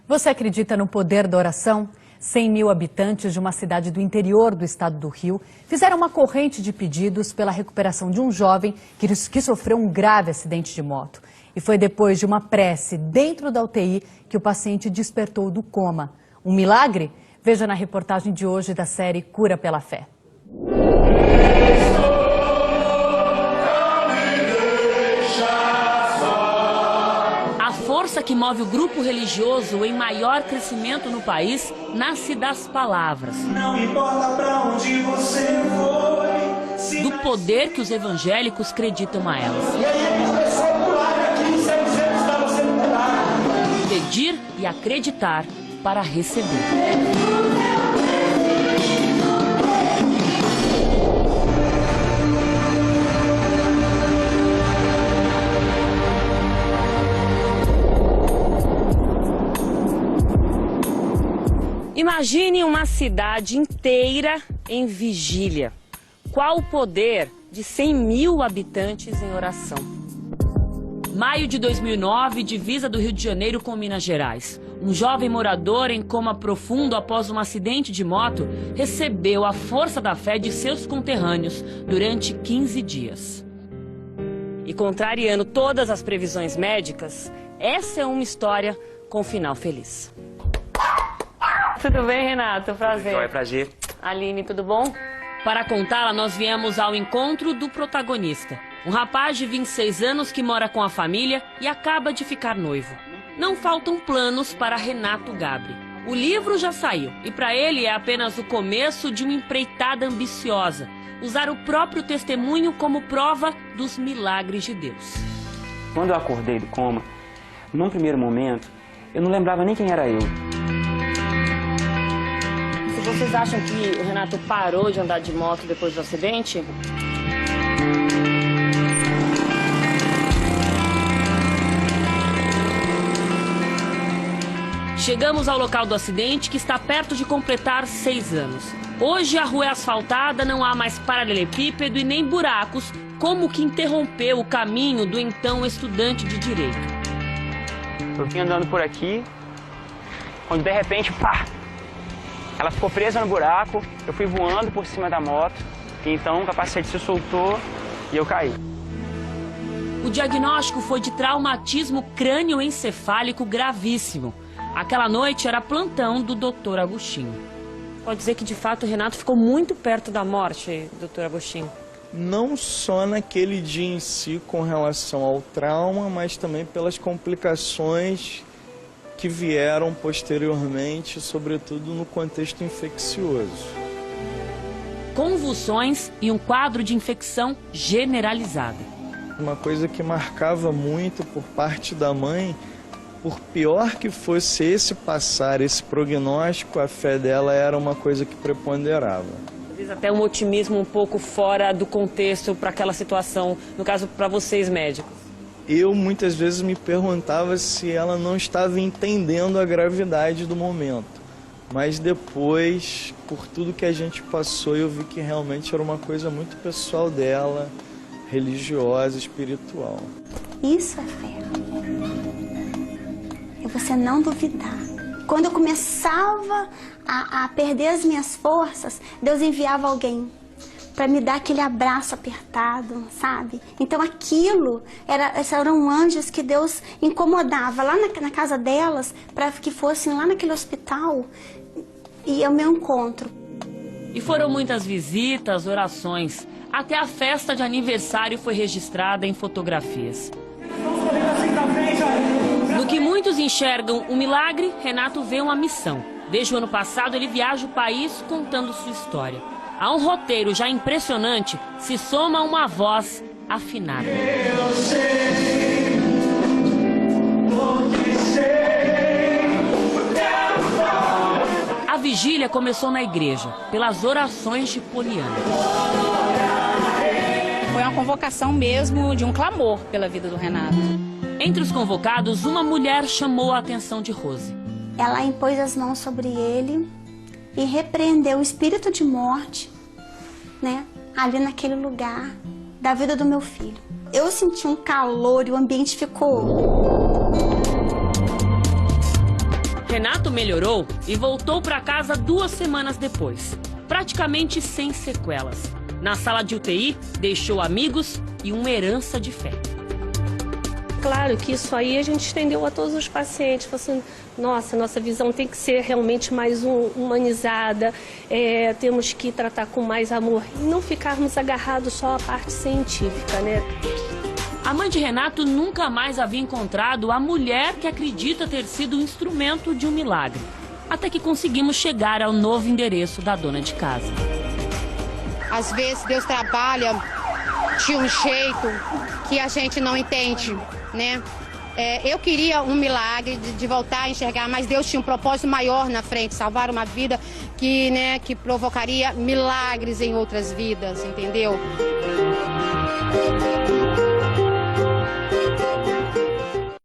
Você acredita no poder da oração? 100 mil habitantes de uma cidade do interior do estado do Rio fizeram uma corrente de pedidos pela recuperação de um jovem que sofreu um grave acidente de moto. E foi depois de uma prece dentro da UTI que o paciente despertou do coma. Um milagre? Veja na reportagem de hoje da série Cura pela Fé. A força que move o grupo religioso em maior crescimento no país nasce das palavras. Não importa pra onde você foi. Do poder que os evangélicos acreditam a elas. E aí começou a pular aqui, 700 pra você pular. Pedir e acreditar para receber. Imagine uma cidade inteira em vigília. Qual o poder de 100 mil habitantes em oração? Maio de 2009, divisa do Rio de Janeiro com Minas Gerais. Um jovem morador em coma profundo após um acidente de moto recebeu a força da fé de seus conterrâneos durante 15 dias. E contrariando todas as previsões médicas, essa é uma história com final feliz. Tudo bem, Renato? Prazer. Oi, prazer. Aline, tudo bom? Para contá-la, nós viemos ao encontro do protagonista. Um rapaz de 26 anos que mora com a família e acaba de ficar noivo. Não faltam planos para Renato Gabri. O livro já saiu e para ele é apenas o começo de uma empreitada ambiciosa. Usar o próprio testemunho como prova dos milagres de Deus. Quando eu acordei do coma, num primeiro momento, eu não lembrava nem quem era eu. Se vocês acham que o Renato parou de andar de moto depois do acidente? Chegamos ao local do acidente, que está perto de completar 6 anos. Hoje a rua é asfaltada, não há mais paralelepípedo e nem buracos, como o que interrompeu o caminho do então estudante de Direito. Eu vim andando por aqui, quando de repente, pá! Ela ficou presa no buraco, eu fui voando por cima da moto, e então o capacete se soltou e eu caí. O diagnóstico foi de traumatismo crânioencefálico gravíssimo. Aquela noite era plantão do Dr. Agostinho. Pode dizer que, de fato, o Renato ficou muito perto da morte, Dr. Agostinho? Não só naquele dia em si com relação ao trauma, mas também pelas complicações que vieram posteriormente, sobretudo no contexto infeccioso. Convulsões e um quadro de infecção generalizada. Uma coisa que marcava muito por parte da mãe, por pior que fosse esse prognóstico, a fé dela era uma coisa que preponderava. Às vezes até um otimismo um pouco fora do contexto para aquela situação, no caso para vocês médicos. Eu muitas vezes me perguntava se ela não estava entendendo a gravidade do momento. Mas depois, por tudo que a gente passou, eu vi que realmente era uma coisa muito pessoal dela, religiosa, espiritual. Isso é fé. É você não duvidar. Quando eu começava a perder as minhas forças, Deus enviava alguém para me dar aquele abraço apertado, sabe? Então eram anjos que Deus incomodava lá na casa delas para que fossem lá naquele hospital e é o meu encontro. E foram muitas visitas, orações, até a festa de aniversário foi registrada em fotografias. No que muitos enxergam um milagre, Renato vê uma missão. Desde o ano passado ele viaja o país contando sua história. A um roteiro já impressionante se soma uma voz afinada. Eu sei, porque sei. A vigília começou na igreja, pelas orações de Poliana. Foi uma convocação mesmo de um clamor pela vida do Renato. Entre os convocados, uma mulher chamou a atenção de Rose. Ela impôs as mãos sobre ele e repreendeu o espírito de morte, né, ali naquele lugar da vida do meu filho. Eu senti um calor e o ambiente ficou... Renato melhorou e voltou para casa 2 semanas depois, praticamente sem sequelas. Na sala de UTI, deixou amigos e uma herança de fé. Claro que isso aí a gente estendeu a todos os pacientes. Falou assim, nossa visão tem que ser realmente mais humanizada, temos que tratar com mais amor e não ficarmos agarrados só à parte científica, né? A mãe de Renato nunca mais havia encontrado a mulher que acredita ter sido o instrumento de um milagre. Até que conseguimos chegar ao novo endereço da dona de casa. Às vezes Deus trabalha de um jeito que a gente não entende, né? Eu queria um milagre de voltar a enxergar, mas Deus tinha um propósito maior na frente, salvar uma vida que provocaria milagres em outras vidas, entendeu?